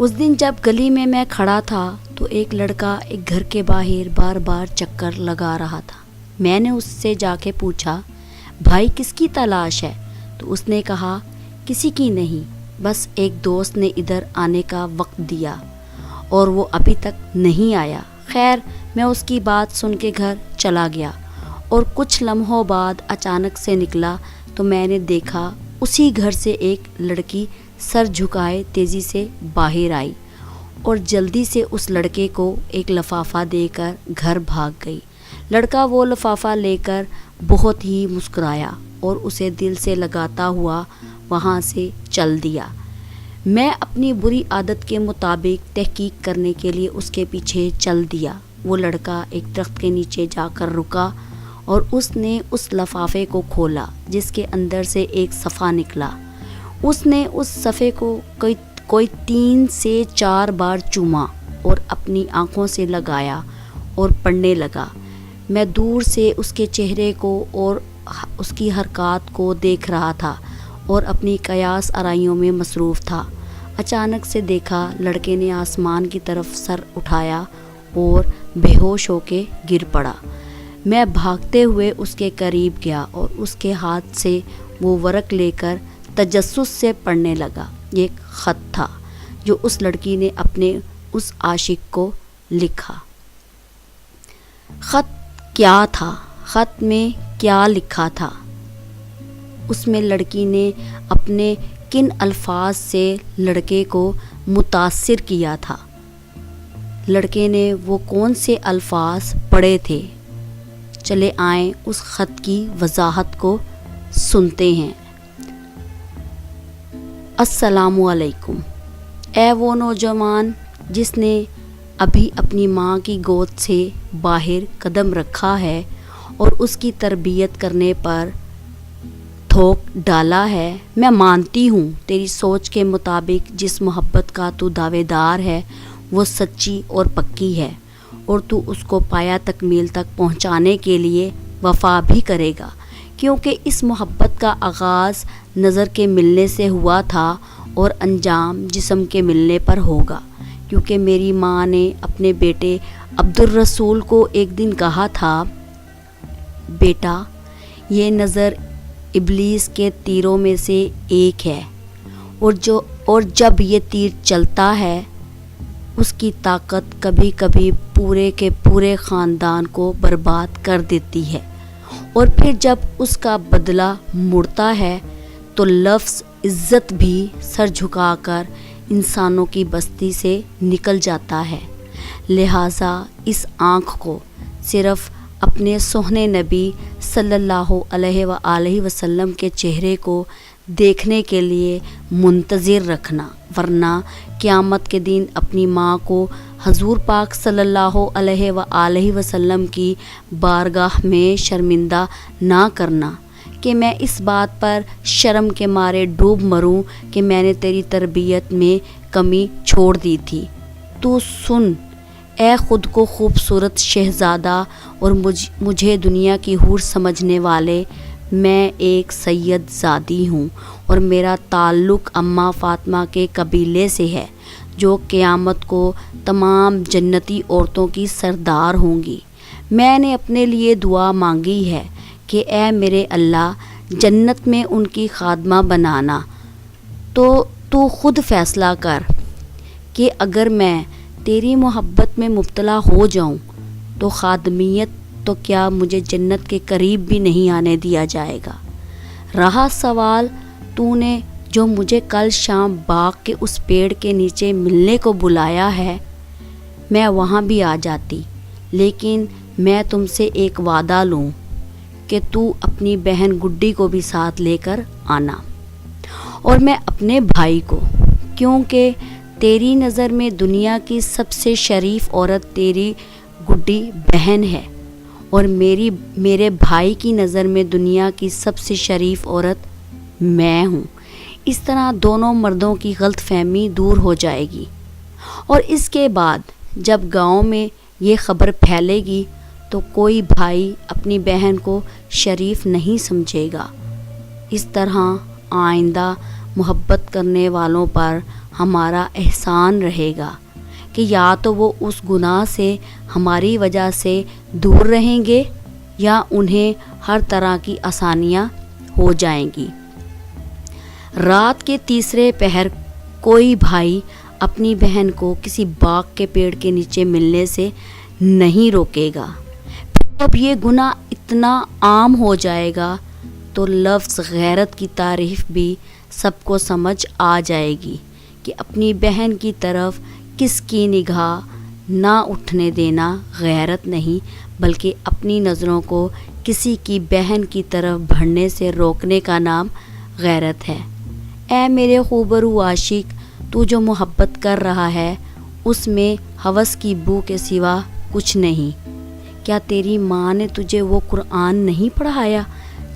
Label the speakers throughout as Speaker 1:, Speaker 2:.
Speaker 1: اس دن جب گلی میں کھڑا تھا تو ایک لڑکا ایک گھر کے باہر بار بار چکر لگا رہا تھا۔ میں نے اس سے جا کے پوچھا، بھائی کس کی تلاش ہے؟ تو اس نے کہا، کسی کی نہیں، بس ایک دوست نے ادھر آنے کا وقت دیا اور وہ ابھی تک نہیں آیا۔ خیر، میں اس کی بات سن کے گھر چلا گیا اور کچھ لمحوں بعد اچانک سے نکلا تو میں نے دیکھا اسی گھر سے ایک لڑکی سر جھکائے تیزی سے باہر آئی اور جلدی سے اس لڑکے کو ایک لفافہ دے کر گھر بھاگ گئی۔ لڑکا وہ لفافہ لے کر بہت ہی مسکرایا اور اسے دل سے لگاتا ہوا وہاں سے چل دیا۔ میں اپنی بری عادت کے مطابق تحقیق کرنے کے لیے اس کے پیچھے چل دیا۔ وہ لڑکا ایک درخت کے نیچے جا کر رکا اور اس نے اس لفافے کو کھولا جس کے اندر سے ایک صفحہ نکلا۔ اس نے اس صفحے کو کوئی 3 سے 4 بار چوما اور اپنی آنکھوں سے لگایا اور پڑھنے لگا۔ میں دور سے اس کے چہرے کو اور اس کی حرکات کو دیکھ رہا تھا اور اپنی قیاس آرائیوں میں مصروف تھا۔ اچانک سے دیکھا لڑکے نے آسمان کی طرف سر اٹھایا اور بے ہوش ہو کے گر پڑا۔ میں بھاگتے ہوئے اس کے قریب گیا اور اس کے ہاتھ سے وہ ورق لے کر تجسس سے پڑھنے لگا۔ یہ ایک خط تھا جو اس لڑکی نے اپنے اس عاشق کو لکھا۔ خط کیا تھا؟ خط میں کیا لکھا تھا؟ اس میں لڑکی نے اپنے کن الفاظ سے لڑکے کو متاثر کیا تھا؟ لڑکے نے وہ کون سے الفاظ پڑھے تھے؟ چلے آئیں اس خط کی وضاحت کو سنتے ہیں۔ السلام علیکم، اے وہ نوجوان جس نے ابھی اپنی ماں کی گود سے باہر قدم رکھا ہے اور اس کی تربیت کرنے پر تھوک ڈالا ہے۔ میں مانتی ہوں تیری سوچ کے مطابق جس محبت کا تو دعوے دار ہے وہ سچی اور پکی ہے اور تو اس کو پایا تکمیل تک پہنچانے کے لیے وفا بھی کرے گا، کیونکہ اس محبت کا آغاز نظر کے ملنے سے ہوا تھا اور انجام جسم کے ملنے پر ہوگا، کیونکہ میری ماں نے اپنے بیٹے عبدالرسول کو ایک دن کہا تھا، بیٹا یہ نظر ابلیس کے تیروں میں سے ایک ہے اور جب یہ تیر چلتا ہے اس کی طاقت کبھی کبھی پورے کے پورے خاندان کو برباد کر دیتی ہے، اور پھر جب اس کا بدلہ مڑتا ہے تو لفظ عزت بھی سر جھکا کر انسانوں کی بستی سے نکل جاتا ہے۔ لہٰذا اس آنکھ کو صرف اپنے سوہنے نبی صلی اللہ علیہ وآلہ وسلم کے چہرے کو دیکھنے کے لیے منتظر رکھنا، ورنہ قیامت کے دن اپنی ماں کو حضور پاک صلی اللہ علیہ وآلہ وسلم کی بارگاہ میں شرمندہ نہ کرنا کہ میں اس بات پر شرم کے مارے ڈوب مروں کہ میں نے تیری تربیت میں کمی چھوڑ دی تھی۔ تو سن اے خود کو خوبصورت شہزادہ اور مجھے دنیا کی حور سمجھنے والے، میں ایک سید زادی ہوں اور میرا تعلق اماں فاطمہ کے قبیلے سے ہے جو قیامت کو تمام جنتی عورتوں کی سردار ہوں گی۔ میں نے اپنے لیے دعا مانگی ہے کہ اے میرے اللہ جنت میں ان کی خادمہ بنانا، تو خود فیصلہ کر کہ اگر میں تیری محبت میں مبتلا ہو جاؤں تو خادمیت تو کیا مجھے جنت کے قریب بھی نہیں آنے دیا جائے گا۔ رہا سوال تو نے جو مجھے کل شام باغ کے اس پیڑ کے نیچے ملنے کو بلایا ہے، میں وہاں بھی آ جاتی، لیکن میں تم سے ایک وعدہ لوں کہ تو اپنی بہن گڈی کو بھی ساتھ لے کر آنا، اور میں اپنے بھائی کو، کیونکہ تیری نظر میں دنیا کی سب سے شریف عورت تیری گڈی بہن ہے اور میرے بھائی کی نظر میں دنیا کی سب سے شریف عورت میں ہوں۔ اس طرح دونوں مردوں کی غلط فہمی دور ہو جائے گی، اور اس کے بعد جب گاؤں میں یہ خبر پھیلے گی تو کوئی بھائی اپنی بہن کو شریف نہیں سمجھے گا۔ اس طرح آئندہ محبت کرنے والوں پر ہمارا احسان رہے گا کہ یا تو وہ اس گناہ سے ہماری وجہ سے دور رہیں گے یا انہیں ہر طرح کی آسانیاں ہو جائیں گی۔ رات کے تیسرے پہر کوئی بھائی اپنی بہن کو کسی باغ کے پیڑ کے نیچے ملنے سے نہیں روکے گا۔ جب یہ گناہ اتنا عام ہو جائے گا تو لفظ غیرت کی تعریف بھی سب کو سمجھ آ جائے گی کہ اپنی بہن کی طرف کس کی نگاہ نہ اٹھنے دینا غیرت نہیں بلکہ اپنی نظروں کو کسی کی بہن کی طرف بڑھنے سے روکنے کا نام غیرت ہے۔ اے میرے خوبرو عاشق، تو جو محبت کر رہا ہے اس میں ہوس کی بو کے سوا کچھ نہیں۔ کیا تیری ماں نے تجھے وہ قرآن نہیں پڑھایا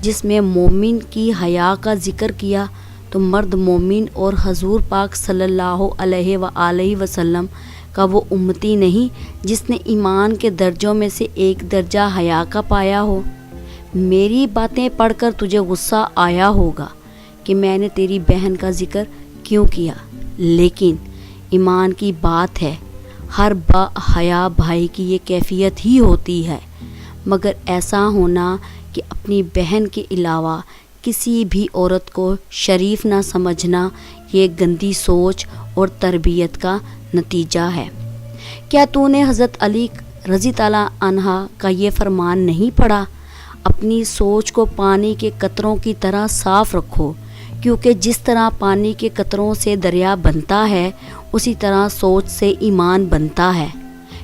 Speaker 1: جس میں مومن کی حیا کا ذکر کیا تو مرد مومن اور حضور پاک صلی اللہ علیہ وآلہ وسلم کا وہ امتی نہیں جس نے ایمان کے درجوں میں سے ایک درجہ حیا کا پایا ہو؟ میری باتیں پڑھ کر تجھے غصہ آیا ہوگا کہ میں نے تیری بہن کا ذکر کیوں کیا، لیکن ایمان کی بات ہے، ہر با حیا بھائی کی یہ کیفیت ہی ہوتی ہے، مگر ایسا ہونا کہ اپنی بہن کے علاوہ کسی بھی عورت کو شریف نہ سمجھنا یہ گندی سوچ اور تربیت کا نتیجہ ہے۔ کیا تو نے حضرت علی رضی تعالیٰ عنہ کا یہ فرمان نہیں پڑھا؟ اپنی سوچ کو پانی کے قطروں کی طرح صاف رکھو، کیونکہ جس طرح پانی کے قطروں سے دریا بنتا ہے اسی طرح سوچ سے ایمان بنتا ہے۔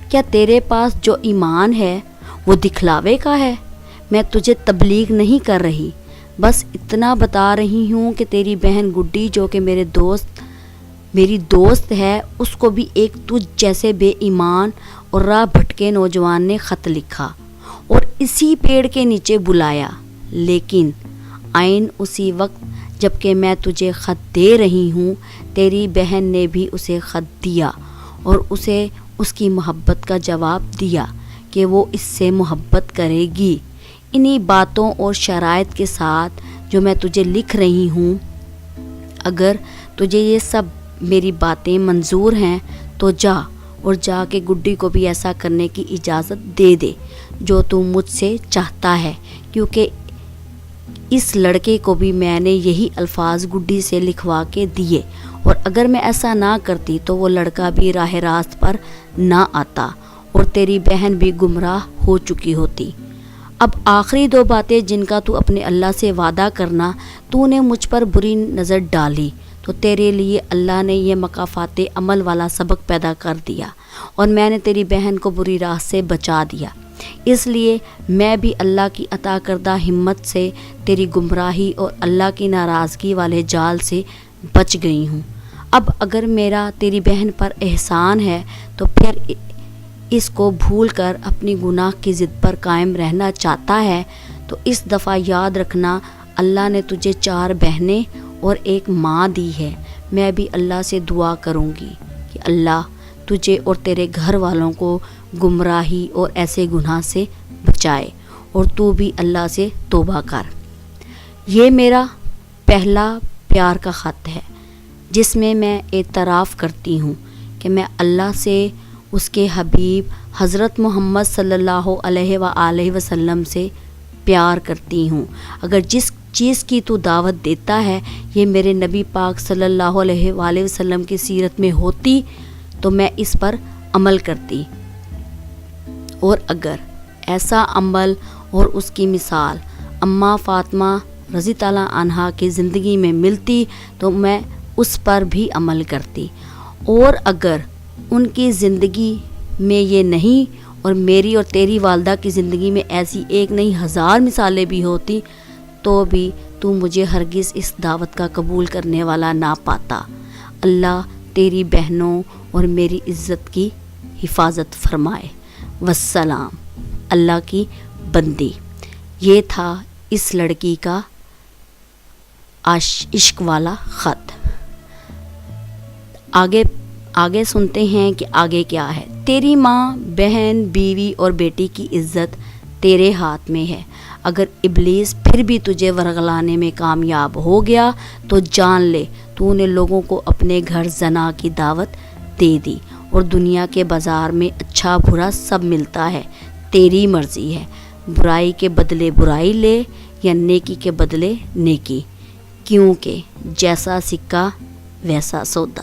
Speaker 1: کیا تیرے پاس جو ایمان ہے وہ دکھلاوے کا ہے؟ میں تجھے تبلیغ نہیں کر رہی، بس اتنا بتا رہی ہوں کہ تیری بہن گڈی جو کہ میری دوست ہے، اس کو بھی ایک تجھ جیسے بے ایمان اور راہ بھٹکے نوجوان نے خط لکھا اور اسی پیڑ کے نیچے بلایا، لیکن عین اسی وقت جب کہ میں تجھے خط دے رہی ہوں تیری بہن نے بھی اسے خط دیا اور اسے اس کی محبت کا جواب دیا کہ وہ اس سے محبت کرے گی۔ انہی باتوں اور شرائط کے ساتھ جو میں تجھے لکھ رہی ہوں، اگر تجھے یہ سب میری باتیں منظور ہیں تو جا کے گڈی کو بھی ایسا کرنے کی اجازت دے دے جو تو مجھ سے چاہتا ہے، کیونکہ اس لڑکے کو بھی میں نے یہی الفاظ گڈی سے لکھوا کے دیے، اور اگر میں ایسا نہ کرتی تو وہ لڑکا بھی راہ راست پر نہ آتا اور تیری بہن بھی گمراہ ہو چکی ہوتی۔ اب آخری دو باتیں جن کا تو اپنے اللہ سے وعدہ کرنا، تو نے مجھ پر بری نظر ڈالی تو تیرے لیے اللہ نے یہ مکافات عمل والا سبق پیدا کر دیا اور میں نے تیری بہن کو بری راہ سے بچا دیا، اس لیے میں بھی اللہ کی عطا کردہ ہمت سے تیری گمراہی اور اللہ کی ناراضگی والے جال سے بچ گئی ہوں۔ اب اگر میرا تیری بہن پر احسان ہے تو پھر اس کو بھول کر اپنی گناہ کی ضد پر قائم رہنا چاہتا ہے تو اس دفعہ یاد رکھنا، اللہ نے تجھے 4 بہنیں اور ایک ماں دی ہے۔ میں بھی اللہ سے دعا کروں گی کہ اللہ تجھے اور تیرے گھر والوں کو گمراہی اور ایسے گناہ سے بچائے، اور تو بھی اللہ سے توبہ کر۔ یہ میرا پہلا پیار کا خط ہے جس میں میں اعتراف کرتی ہوں کہ میں اللہ سے، اس کے حبیب حضرت محمد صلی اللہ علیہ وآلہ وسلم سے پیار کرتی ہوں۔ اگر جس چیز کی تو دعوت دیتا ہے یہ میرے نبی پاک صلی اللہ علیہ وآلہ وسلم کی سیرت میں ہوتی تو میں اس پر عمل کرتی، اور اگر ایسا عمل اور اس کی مثال اماں فاطمہ رضی تعالیٰ عنہا کی زندگی میں ملتی تو میں اس پر بھی عمل کرتی، اور اگر ان کی زندگی میں یہ نہیں اور میری اور تیری والدہ کی زندگی میں ایسی ایک نہیں 1000 مثالیں بھی ہوتی تو بھی تو مجھے ہرگز اس دعوت کا قبول کرنے والا نہ پاتا۔ اللہ تیری بہنوں اور میری عزت کی حفاظت فرمائے۔ والسلام۔ اللہ کی بندی۔ یہ تھا اس لڑکی کا عشق والا خط۔ آگے سنتے ہیں کہ آگے کیا ہے۔ تیری ماں، بہن، بیوی اور بیٹی کی عزت تیرے ہاتھ میں ہے۔ اگر ابلیس پھر بھی تجھے ورغلانے میں کامیاب ہو گیا تو جان لے تو نے لوگوں کو اپنے گھر زنا کی دعوت دے دی اور دنیا کے بازار میں اچھا برا سب ملتا ہے، تیری مرضی ہے، برائی کے بدلے برائی لے یا نیکی کے بدلے نیکی، کیونکہ جیسا سکہ ویسا سودا۔